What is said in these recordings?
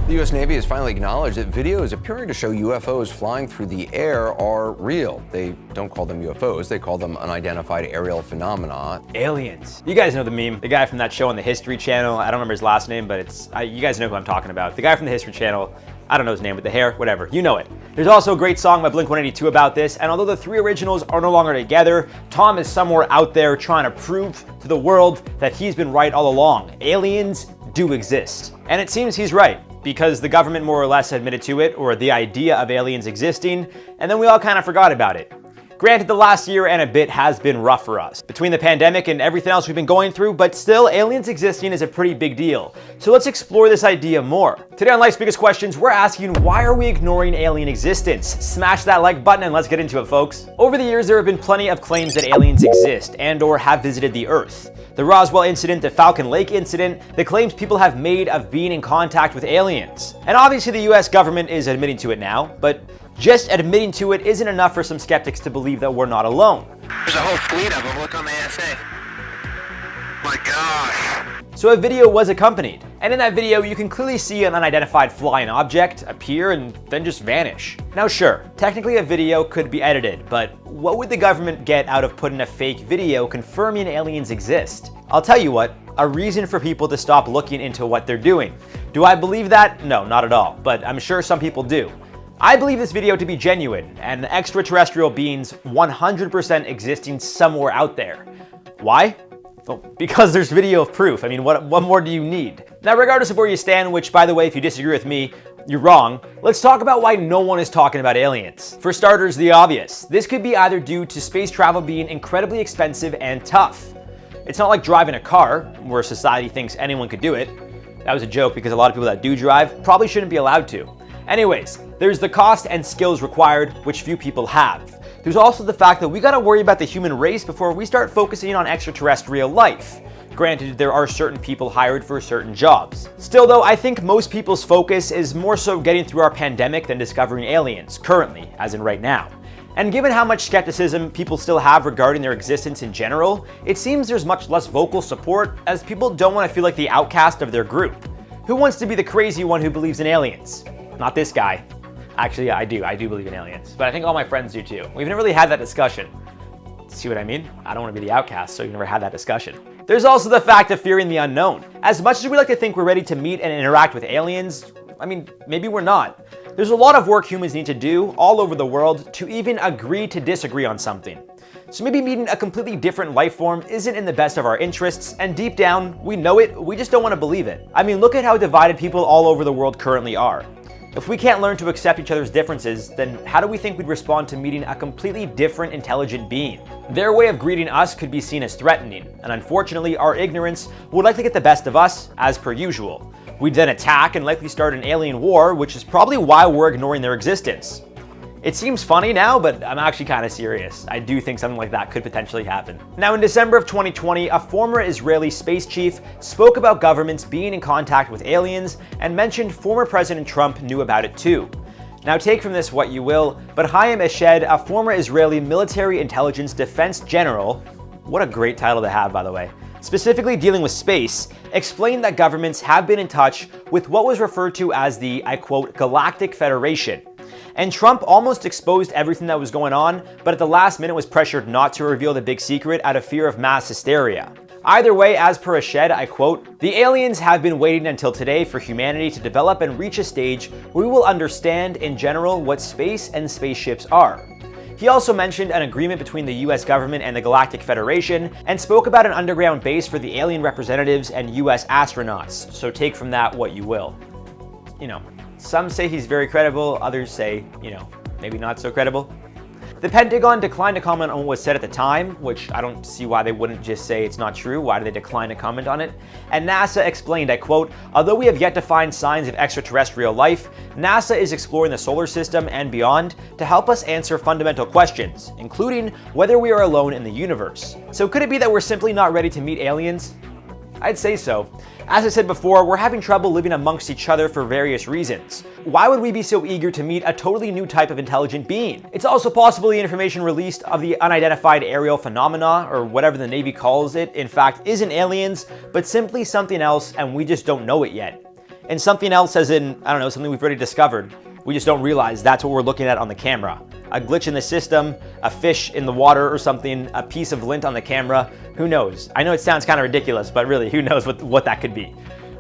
The U.S. Navy has finally acknowledged that videos appearing to show UFOs flying through the air are real. They don't call them UFOs, they call them unidentified aerial phenomena. Aliens. You guys know the meme. The guy from that show on the History Channel, I don't remember his last name, but you guys know who I'm talking about. The guy from the History Channel, I don't know his name, with the hair, whatever, you know it. There's also a great song by Blink-182 about this, and although the three originals are no longer together, Tom is somewhere out there trying to prove to the world that he's been right all along. Aliens do exist. And it seems he's right, because the government more or less admitted to it, or the idea of aliens existing, and then we all kind of forgot about it. Granted, the last year and a bit has been rough for us, between the pandemic and everything else we've been going through, but still, aliens existing is a pretty big deal. So let's explore this idea more. Today on Life's Biggest Questions, we're asking, why are we ignoring alien existence? Smash that like button and let's get into it, folks. Over the years, there have been plenty of claims that aliens exist and or have visited the Earth. The Roswell incident, the Falcon Lake incident, the claims people have made of being in contact with aliens. And obviously the US government is admitting to it now, but just admitting to it isn't enough for some skeptics to believe that we're not alone. There's a whole fleet of them. Look on the ASA. My gosh. So a video was accompanied, and in that video you can clearly see an unidentified flying object appear and then just vanish. Now sure, technically a video could be edited, but what would the government get out of putting a fake video confirming aliens exist? I'll tell you what, a reason for people to stop looking into what they're doing. Do I believe that? No, not at all, but I'm sure some people do. I believe this video to be genuine and extraterrestrial beings 100% existing somewhere out there. Why? Well, because there's video of proof. I mean, what more do you need? Now, regardless of where you stand, which by the way, if you disagree with me, you're wrong, let's talk about why no one is talking about aliens. For starters, the obvious. This could be either due to space travel being incredibly expensive and tough. It's not like driving a car, where society thinks anyone could do it. That was a joke because a lot of people that do drive probably shouldn't be allowed to. Anyways, there's the cost and skills required, which few people have. There's also the fact that we gotta worry about the human race before we start focusing on extraterrestrial life. Granted, there are certain people hired for certain jobs. Still though, I think most people's focus is more so getting through our pandemic than discovering aliens, currently, as in right now. And given how much skepticism people still have regarding their existence in general, it seems there's much less vocal support, as people don't want to feel like the outcast of their group. Who wants to be the crazy one who believes in aliens? Not this guy. Actually, yeah, I do believe in aliens, but I think all my friends do too. We've never really had that discussion. See what I mean? I don't want to be the outcast, so you've never had that discussion. There's also the fact of fearing the unknown. As much as we like to think we're ready to meet and interact with aliens, I mean, maybe we're not. There's a lot of work humans need to do all over the world to even agree to disagree on something. So maybe meeting a completely different life form isn't in the best of our interests, and deep down, we know it, we just don't want to believe it. I mean, look at how divided people all over the world currently are. If we can't learn to accept each other's differences, then how do we think we'd respond to meeting a completely different intelligent being? Their way of greeting us could be seen as threatening, and unfortunately, our ignorance would likely get the best of us, as per usual. We'd then attack and likely start an alien war, which is probably why we're ignoring their existence. It seems funny now, but I'm actually kind of serious. I do think something like that could potentially happen. Now, in December of 2020, a former Israeli space chief spoke about governments being in contact with aliens and mentioned former President Trump knew about it too. Now, take from this what you will, but Chaim Eshed, a former Israeli military intelligence defense general, what a great title to have, by the way, specifically dealing with space, explained that governments have been in touch with what was referred to as the, I quote, Galactic Federation. And Trump almost exposed everything that was going on, but at the last minute was pressured not to reveal the big secret out of fear of mass hysteria. Either way, as per Eshed, I quote, "The aliens have been waiting until today for humanity to develop and reach a stage where we will understand in general what space and spaceships are." He also mentioned an agreement between the US government and the Galactic Federation, and spoke about an underground base for the alien representatives and US astronauts, so take from that what you will. You know, some say he's very credible, others say, maybe not so credible. The Pentagon declined to comment on what was said at the time, which I don't see why they wouldn't just say it's not true. Why do they decline to comment on it? And NASA explained, I quote, "Although we have yet to find signs of extraterrestrial life, NASA is exploring the solar system and beyond to help us answer fundamental questions, including whether we are alone in the universe." So could it be that we're simply not ready to meet aliens? I'd say so. As I said before, we're having trouble living amongst each other for various reasons. Why would we be so eager to meet a totally new type of intelligent being? It's also possible the information released of the unidentified aerial phenomena, or whatever the Navy calls it, in fact isn't aliens, but simply something else and we just don't know it yet. and something else as in, I don't know, something we've already discovered. We just don't realize that's what we're looking at on the camera. A glitch in the system, a fish in the water or something, a piece of lint on the camera, who knows? I know it sounds kind of ridiculous, but really, who knows what that could be?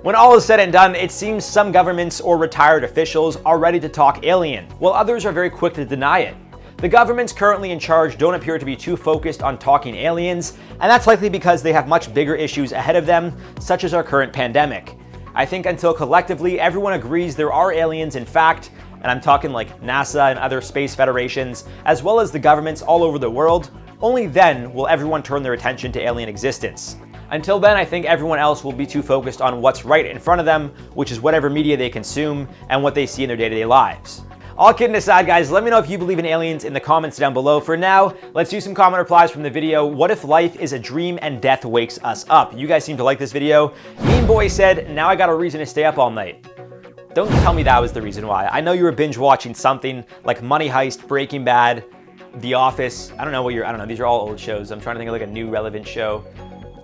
When all is said and done, it seems some governments or retired officials are ready to talk alien, while others are very quick to deny it. The governments currently in charge don't appear to be too focused on talking aliens, and that's likely because they have much bigger issues ahead of them, such as our current pandemic. I think until collectively everyone agrees there are aliens in fact, and I'm talking like NASA and other space federations, as well as the governments all over the world, only then will everyone turn their attention to alien existence. Until then, I think everyone else will be too focused on what's right in front of them, which is whatever media they consume and what they see in their day-to-day lives. All kidding aside, guys, let me know if you believe in aliens in the comments down below. For now, let's do some comment replies from the video, what if life is a dream and death wakes us up? You guys seem to like this video. Mean Boy said, now I got a reason to stay up all night. Don't tell me that was the reason why. I know you were binge watching something like Money Heist, Breaking Bad, The Office. I don't know, these are all old shows. I'm trying to think of like a new relevant show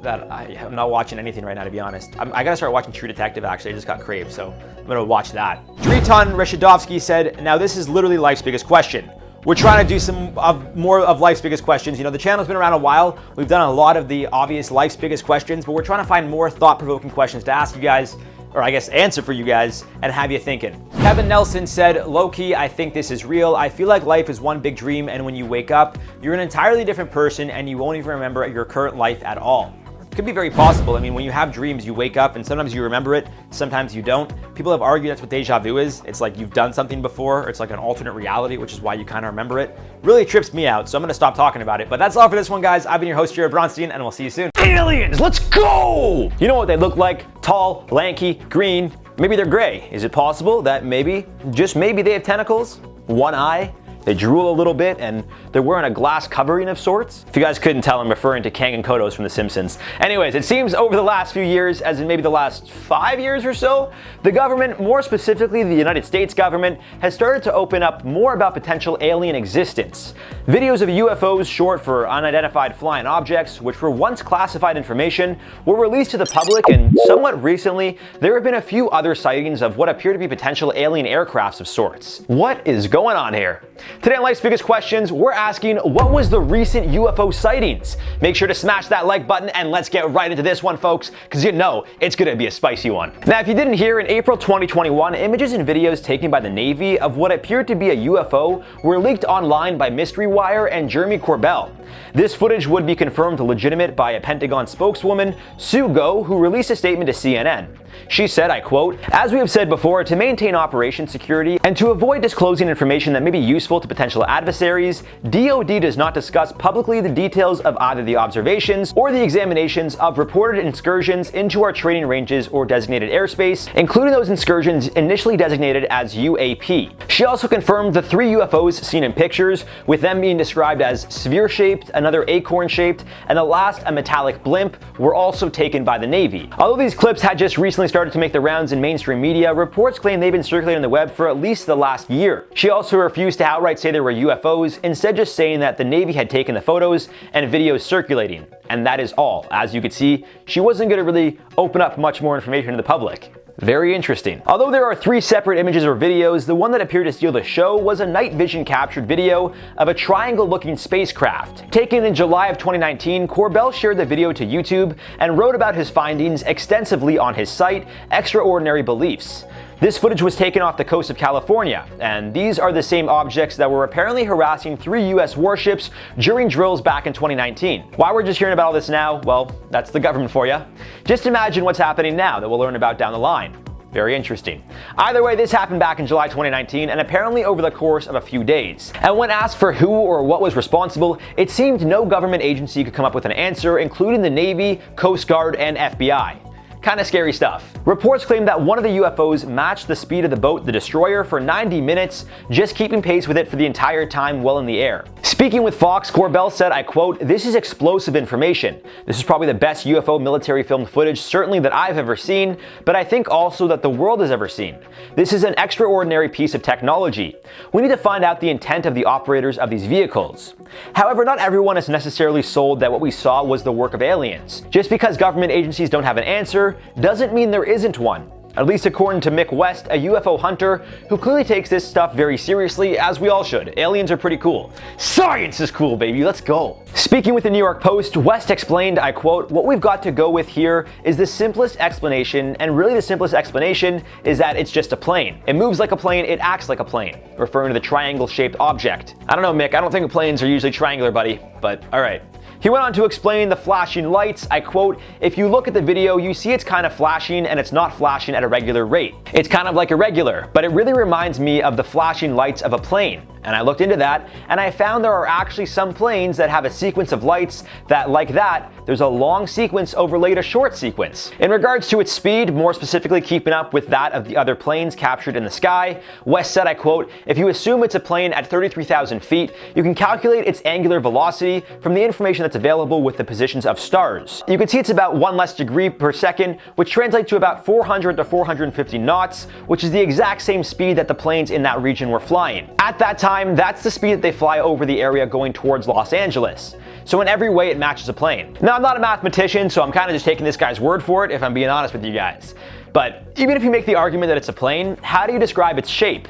that I'm not watching anything right now, to be honest. I gotta start watching True Detective, actually. I just got craved, so I'm gonna watch that. Driton Reshadovsky said, now this is literally life's biggest question. We're trying to do some more of life's biggest questions. You know, the channel's been around a while. We've done a lot of the obvious life's biggest questions, but we're trying to find more thought-provoking questions to ask you guys, or I guess answer for you guys, and have you thinking. Kevin Nelson said, low-key, I think this is real. I feel like life is one big dream, and when you wake up, you're an entirely different person, and you won't even remember your current life at all. Could be very possible. I mean, when you have dreams, you wake up and sometimes you remember it, sometimes you don't. People have argued that's what deja vu is. It's like you've done something before, or it's like an alternate reality, which is why you kind of remember it. Really trips me out, so I'm gonna stop talking about it. But that's all for this one, guys. I've been your host, Jared Bronstein, and we'll see you soon. Aliens, let's go! You know what they look like? Tall, lanky, green. Maybe they're gray. Is it possible that maybe, just maybe, they have tentacles? One eye? They drool a little bit, and they're wearing a glass covering of sorts. If you guys couldn't tell, I'm referring to Kang and Kodos from The Simpsons. Anyways, it seems over the last few years, as in maybe the last 5 years or so, the government, more specifically the United States government, has started to open up more about potential alien existence. Videos of UFOs, short for unidentified flying objects, which were once classified information, were released to the public, and somewhat recently, there have been a few other sightings of what appear to be potential alien aircrafts of sorts. What is going on here? Today on Life's Biggest Questions, we're asking, what was the recent UFO sightings? Make sure to smash that like button and let's get right into this one, folks, because you know it's gonna be a spicy one. Now, if you didn't hear, in April 2021, images and videos taken by the Navy of what appeared to be a UFO were leaked online by Mystery Wire and Jeremy Corbell. This footage would be confirmed legitimate by a Pentagon spokeswoman, Sue Go, who released a statement to CNN. She said, I quote, as we have said before, to maintain operation security and to avoid disclosing information that may be useful to potential adversaries, DoD does not discuss publicly the details of either the observations or the examinations of reported excursions into our training ranges or designated airspace, including those excursions initially designated as UAP. She also confirmed the 3 UFOs seen in pictures, with them being described as sphere-shaped, another acorn-shaped, and the last a metallic blimp, were also taken by the Navy. Although these clips had just recently started to make the rounds in mainstream media, reports claim they've been circulating on the web for at least the last year. She also refused to outright say there were UFOs, instead just saying that the Navy had taken the photos and videos circulating. And that is all. As you could see, she wasn't going to really open up much more information to the public. Very interesting. Although there are 3 separate images or videos, the one that appeared to steal the show was a night vision captured video of a triangle-looking spacecraft. Taken in July of 2019, Corbell shared the video to YouTube and wrote about his findings extensively on his site, Extraordinary Beliefs. This footage was taken off the coast of California, and these are the same objects that were apparently harassing 3 US warships during drills back in 2019. Why we're just hearing about all this now? Well, that's the government for you. Just imagine what's happening now that we'll learn about down the line. Very interesting. Either way, this happened back in July 2019 and apparently over the course of a few days. And when asked for who or what was responsible, it seemed no government agency could come up with an answer, including the Navy, Coast Guard, and FBI. Kinda scary stuff. Reports claim that one of the UFOs matched the speed of the boat, the Destroyer, for 90 minutes, just keeping pace with it for the entire time while in the air. Speaking with Fox, Corbell said, I quote, this is explosive information. This is probably the best UFO military filmed footage certainly that I've ever seen, but I think also that the world has ever seen. This is an extraordinary piece of technology. We need to find out the intent of the operators of these vehicles. However, not everyone is necessarily sold that what we saw was the work of aliens. Just because government agencies don't have an answer doesn't mean there isn't one. At least according to Mick West, a UFO hunter who clearly takes this stuff very seriously, as we all should. Aliens are pretty cool. Science is cool, baby, let's go. Speaking with the New York Post, West explained, I quote, "What we've got to go with here is the simplest explanation, and really the simplest explanation is that it's just a plane. It moves like a plane, it acts like a plane," referring to the triangle-shaped object. I don't know, Mick, I don't think planes are usually triangular, buddy, but alright. He went on to explain the flashing lights. I quote, "If you look at the video, you see it's kind of flashing and it's not flashing at a regular rate. It's kind of like irregular, but it really reminds me of the flashing lights of a plane." And I looked into that, and I found there are actually some planes that have a sequence of lights that, like that, there's a long sequence overlaid a short sequence. In regards to its speed, more specifically keeping up with that of the other planes captured in the sky, West said, I quote, "If you assume it's a plane at 33,000 feet, you can calculate its angular velocity from the information that's available with the positions of stars. You can see it's about 1 less degree per second, which translates to about 400 to 450 knots, which is the exact same speed that the planes in that region were flying. At that time, that's the speed that they fly over the area going towards Los Angeles. So in every way, it matches a plane." Now, I'm not a mathematician, so I'm kind of just taking this guy's word for it, if I'm being honest with you guys. But even if you make the argument that it's a plane, how do you describe its shape?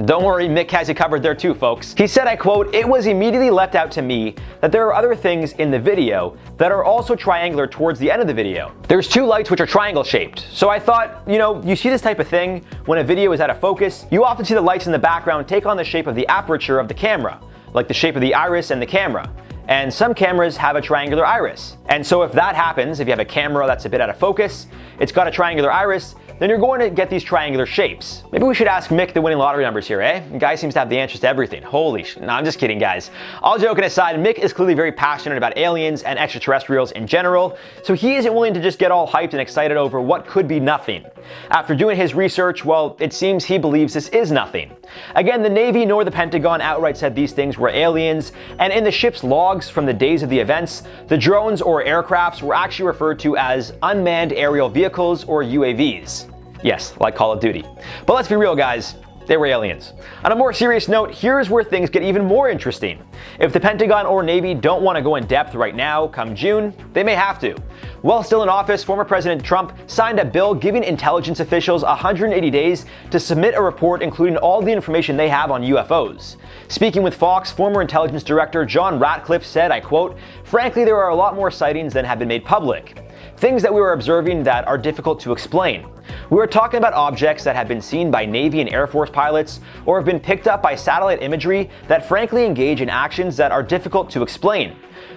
Don't worry, Mick has you covered there too, folks. He said, I quote, "It was immediately left out to me that there are other things in the video that are also triangular towards the end of the video. There's 2 lights which are triangle shaped. So I thought, you see this type of thing when a video is out of focus, you often see the lights in the background take on the shape of the aperture of the camera, like the shape of the iris and the camera. And some cameras have a triangular iris. And so if that happens, if you have a camera that's a bit out of focus, it's got a triangular iris, then you're going to get these triangular shapes. Maybe we should ask Mick the winning lottery numbers here, eh? The guy seems to have the answers to everything. Holy sh... No, I'm just kidding, guys. All joking aside, Mick is clearly very passionate about aliens and extraterrestrials in general, so he isn't willing to just get all hyped and excited over what could be nothing. After doing his research, well, it seems he believes this is nothing. Again, the Navy nor the Pentagon outright said these things were aliens, and in the ship's logs from the days of the events, the drones or aircrafts were actually referred to as unmanned aerial vehicles or UAVs. Yes, like Call of Duty. But let's be real, guys. They were aliens. On a more serious note, here's where things get even more interesting. If the Pentagon or Navy don't want to go in depth right now, come June, they may have to. While still in office, former President Trump signed a bill giving intelligence officials 180 days to submit a report including all the information they have on UFOs. Speaking with Fox, former intelligence director John Ratcliffe said, I quote, "Frankly, there are a lot more sightings than have been made public. Things that we were observing that are difficult to explain. We were talking about objects that have been seen by Navy and Air Force pilots or have been picked up by satellite imagery that frankly engage in actions that are difficult to explain.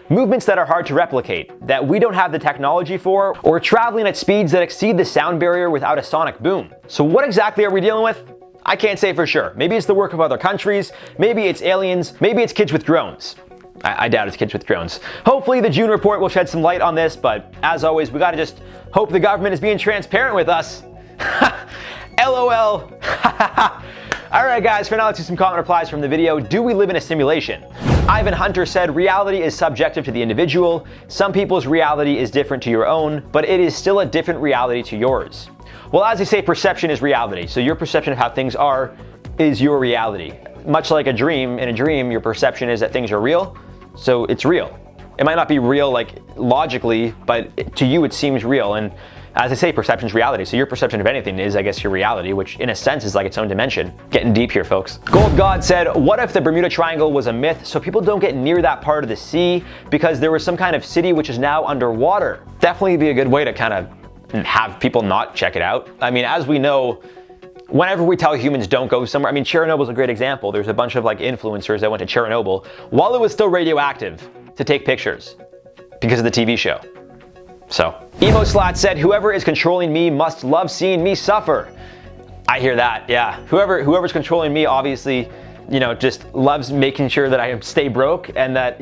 Movements that are hard to replicate, that we don't have the technology for, or traveling at speeds that exceed the sound barrier without a sonic boom. So what exactly are we dealing with? I can't say for sure. Maybe it's the work of other countries, maybe it's aliens, maybe it's kids with drones. I doubt it's kids with drones. Hopefully the June report will shed some light on this, but as always, we gotta just hope the government is being transparent with us. LOL. Alright guys, for now let's do some comment replies from the video. Do we live in a simulation? Ivan Hunter said, reality is subjective to the individual. Some people's reality is different to your own, but it is still a different reality to yours. Well, as they say, perception is reality. So your perception of how things are is your reality. Much like a dream, in a dream, your perception is that things are real. So it's real. It might not be real like logically, but to you it seems real. And as I say, perception is reality. So your perception of anything is, I guess, your reality, which in a sense is like its own dimension. Getting deep here, folks. Gold God said, what if the Bermuda Triangle was a myth so people don't get near that part of the sea because there was some kind of city which is now underwater? Definitely be a good way to kind of have people not check it out. I mean, as we know, whenever we tell humans don't go somewhere, I mean, Chernobyl's a great example. There's a bunch of like influencers that went to Chernobyl while it was still radioactive to take pictures because of the TV show. So, Emo Slat said, whoever is controlling me must love seeing me suffer. I hear that, yeah. Whoever's controlling me obviously, just loves making sure that I stay broke and that,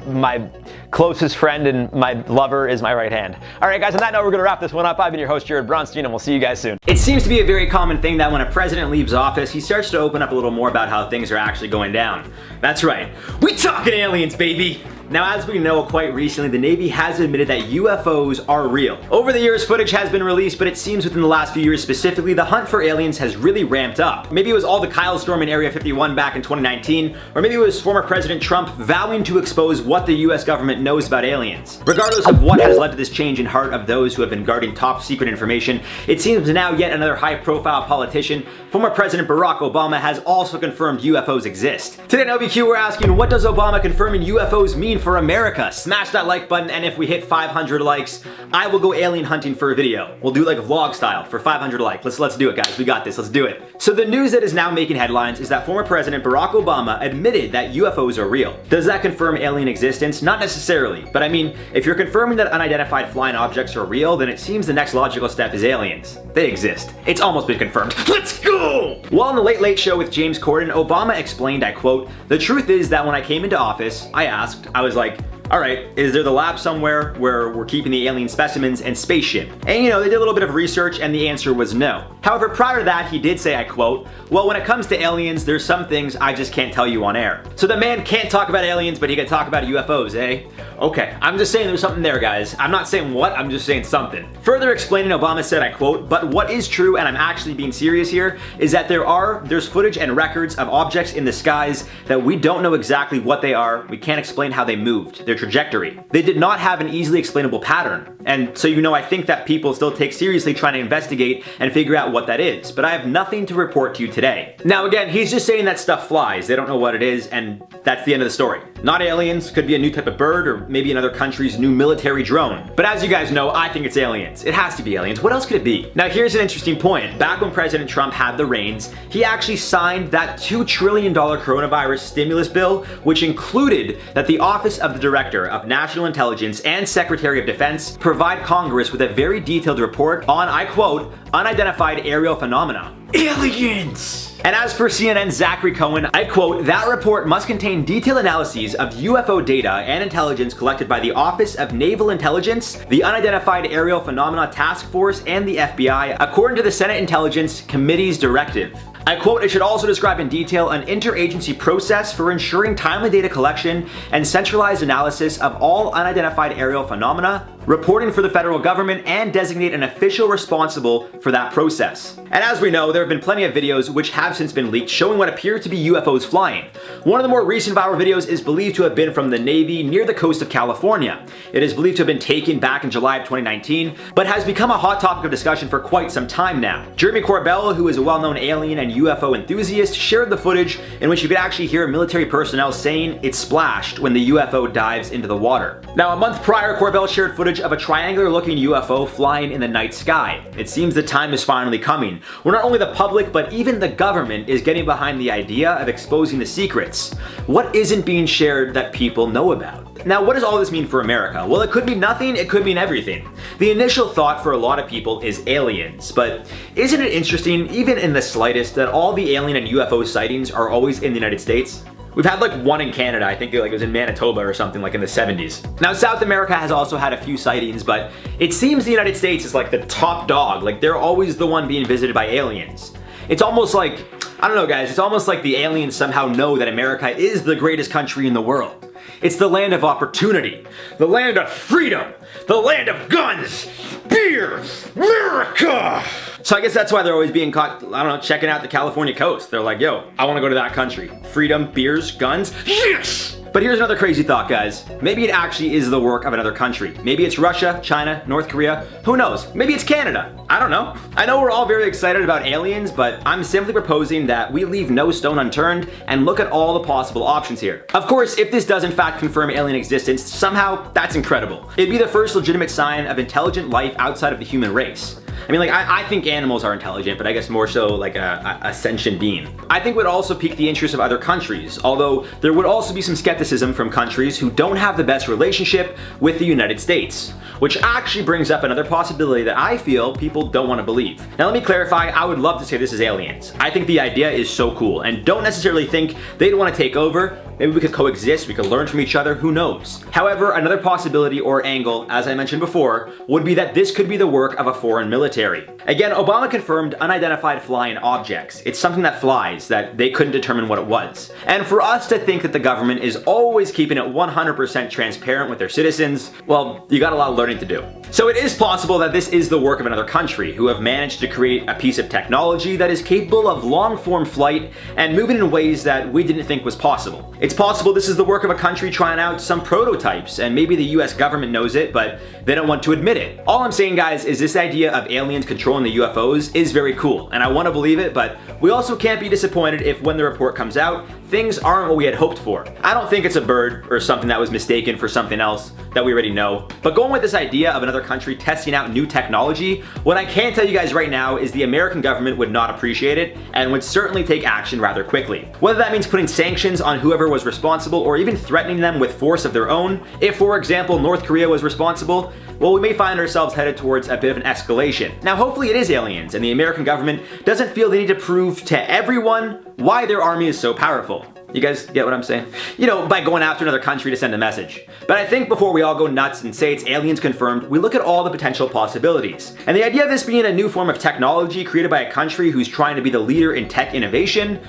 my closest friend and my lover is my right hand. All right, guys, on that note, we're gonna wrap this one up. I've been your host, Jared Bronstein, and we'll see you guys soon. It seems to be a very common thing that when a president leaves office, he starts to open up a little more about how things are actually going down. That's right, we talking aliens, baby. Now, as we know, quite recently, the Navy has admitted that UFOs are real. Over the years, footage has been released, but it seems within the last few years specifically, the hunt for aliens has really ramped up. Maybe it was all the Kyle storm in Area 51 back in 2019, or maybe it was former President Trump vowing to expose what the US government knows about aliens. Regardless of what has led to this change in heart of those who have been guarding top secret information, it seems now yet another high-profile politician, former President Barack Obama, has also confirmed UFOs exist. Today in OBQ, we're asking, what does Obama confirming UFOs mean for America? Smash that like button, and if we hit 500 likes, I will go alien hunting for a video. We'll do it like a vlog style for 500 likes. Let's do it, guys. We got this. Let's do it. So the news that is now making headlines is that former President Barack Obama admitted that UFOs are real. Does that confirm alien existence? Not necessarily, but I mean, if you're confirming that unidentified flying objects are real, then it seems the next logical step is aliens. They exist. It's almost been confirmed. Let's go! While on the Late Late Show with James Corden, Obama explained, I quote, "The truth is that when I came into office, I was like, all right, is there the lab somewhere where we're keeping the alien specimens and spaceship?" And you know, they did a little bit of research and the answer was no. However, prior to that, he did say, I quote, "Well, when it comes to aliens, there's some things I just can't tell you on air." So the man can't talk about aliens, but he can talk about UFOs, eh? Okay, I'm just saying there's something there, guys. I'm not saying what, I'm just saying something. Further explaining, Obama said, I quote, "But what is true, and I'm actually being serious here, is that there's footage and records of objects in the skies that we don't know exactly what they are. We can't explain how they moved, their trajectory. They did not have an easily explainable pattern. And so, you know, I think that people still take seriously trying to investigate and figure out what that is. But I have nothing to report to you today." Now again, he's just saying that stuff flies. They don't know what it is, and that's the end of the story. Not aliens, could be a new type of bird, or maybe another country's new military drone. But as you guys know, I think it's aliens. It has to be aliens. What else could it be? Now here's an interesting point. Back when President Trump had the reins, he actually signed that $2 trillion coronavirus stimulus bill, which included that the Office of the Director of National Intelligence and Secretary of Defense provide Congress with a very detailed report on, I quote, "unidentified aerial phenomena." Aliens! And as for CNN's Zachary Cohen, I quote, "That report must contain detailed analyses of UFO data and intelligence collected by the Office of Naval Intelligence, the Unidentified Aerial Phenomena Task Force, and the FBI, according to the Senate Intelligence Committee's directive." I quote, "It should also describe in detail an interagency process for ensuring timely data collection and centralized analysis of all unidentified aerial phenomena, reporting for the federal government, and designate an official responsible for that process." And as we know, there have been plenty of videos which have since been leaked showing what appear to be UFOs flying. One of the more recent viral videos is believed to have been from the Navy near the coast of California. It is believed to have been taken back in July of 2019, but has become a hot topic of discussion for quite some time now. Jeremy Corbell, who is a well-known alien and UFO enthusiast, shared the footage in which you could actually hear military personnel saying it splashed when the UFO dives into the water. Now, a month prior, Corbell shared footage of a triangular-looking UFO flying in the night sky. It seems the time is finally coming, where not only the public, but even the government is getting behind the idea of exposing the secrets. What isn't being shared that people know about? Now, what does all this mean for America? Well, it could mean nothing, it could mean everything. The initial thought for a lot of people is aliens, but isn't it interesting, even in the slightest, that all the alien and UFO sightings are always in the United States? We've had like one in Canada, I think it was in Manitoba or something like in the 70s. Now, South America has also had a few sightings, but it seems the United States is like the top dog. Like, they're always the one being visited by aliens. It's almost like, I don't know guys, it's almost like the aliens somehow know that America is the greatest country in the world. It's the land of opportunity, the land of freedom, the land of guns, beer, America! So I guess that's why they're always being caught, I don't know, checking out the California coast. They're like, yo, I wanna go to that country. Freedom, beers, guns, yes! But here's another crazy thought, guys. Maybe it actually is the work of another country. Maybe it's Russia, China, North Korea, who knows? Maybe it's Canada. I don't know. I know we're all very excited about aliens, but I'm simply proposing that we leave no stone unturned and look at all the possible options here. Of course, if this does in fact confirm alien existence, somehow that's incredible. It'd be the first legitimate sign of intelligent life outside of the human race. I mean, like, I think animals are intelligent, but I guess more so like a sentient being. I think it would also pique the interest of other countries, although there would also be some skepticism from countries who don't have the best relationship with the United States, which actually brings up another possibility that I feel people don't want to believe. Now let me clarify, I would love to say this is aliens. I think the idea is so cool, and don't necessarily think they'd want to take over. Maybe we could coexist, we could learn from each other, who knows? However, another possibility or angle, as I mentioned before, would be that this could be the work of a foreign military. military. Again, Obama confirmed unidentified flying objects. It's something that flies, that they couldn't determine what it was. And for us to think that the government is always keeping it 100% transparent with their citizens, well, you got a lot of learning to do. So it is possible that this is the work of another country who have managed to create a piece of technology that is capable of long-form flight and moving in ways that we didn't think was possible. It's possible this is the work of a country trying out some prototypes, and maybe the US government knows it, but they don't want to admit it. All I'm saying, guys, is this idea of aliens controlling the UFOs is very cool, and I want to believe it, but we also can't be disappointed if when the report comes out, things aren't what we had hoped for. I don't think it's a bird or something that was mistaken for something else that we already know, but going with this idea of another country testing out new technology, what I can tell you guys right now is the American government would not appreciate it and would certainly take action rather quickly. Whether that means putting sanctions on whoever was responsible or even threatening them with force of their own, if for example North Korea was responsible, well, we may find ourselves headed towards a bit of an escalation. Now, hopefully it is aliens and the American government doesn't feel they need to prove to everyone why their army is so powerful. You guys get what I'm saying? You know, by going after another country to send a message. But I think before we all go nuts and say it's aliens confirmed, we look at all the potential possibilities. And the idea of this being a new form of technology created by a country who's trying to be the leader in tech innovation,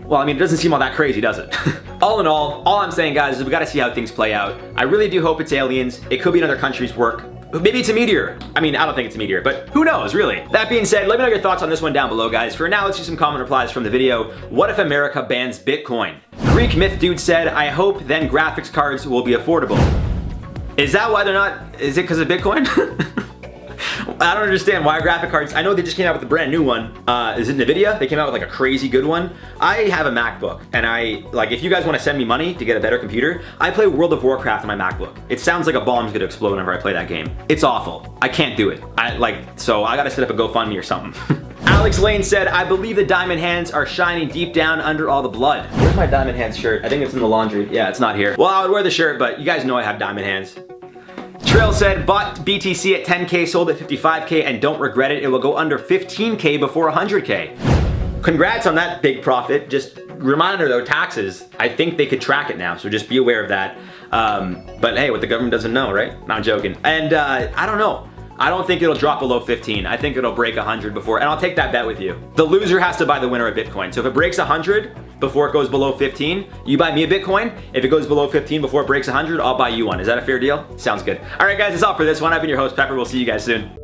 well, I mean, it doesn't seem all that crazy, does it? All in all I'm saying, guys, is we gotta see how things play out. I really do hope it's aliens. It could be another country's work. Maybe it's a meteor. I mean, I don't think it's a meteor, but who knows, really? That being said, let me know your thoughts on this one down below, guys. For now, let's do some comment replies from the video. What if America bans Bitcoin? Greek Myth Dude said, I hope then graphics cards will be affordable. Is that why they're not? Is it because of Bitcoin? I don't understand why graphic cards. I know they just came out with a brand new one. Is it NVIDIA? They came out with like a crazy good one. I have a MacBook, and if you guys want to send me money to get a better computer, I play World of Warcraft on my MacBook. It sounds like a bomb's gonna explode whenever I play that game. It's awful. I can't do it. So I gotta set up a GoFundMe or something. Alex Lane said, I believe the diamond hands are shining deep down under all the blood. Where's my diamond hands shirt? I think it's in the laundry. Yeah, it's not here. Well, I would wear the shirt, but you guys know I have diamond hands. Trail said, bought BTC at 10K, sold at 55K, and don't regret it. It will go under 15K before 100K. Congrats on that big profit. Just reminder though, taxes, I think they could track it now, so just be aware of that. But hey, what the government doesn't know, right? Not joking. And I don't know. I don't think it'll drop below 15. I think it'll break 100 before, and I'll take that bet with you. The loser has to buy the winner of Bitcoin. So if it breaks 100 before it goes below 15, you buy me a Bitcoin. If it goes below 15 before it breaks 100, I'll buy you one. Is that a fair deal? Sounds good. All right, guys, that's all for this one. I've been your host, Pepper. We'll see you guys soon.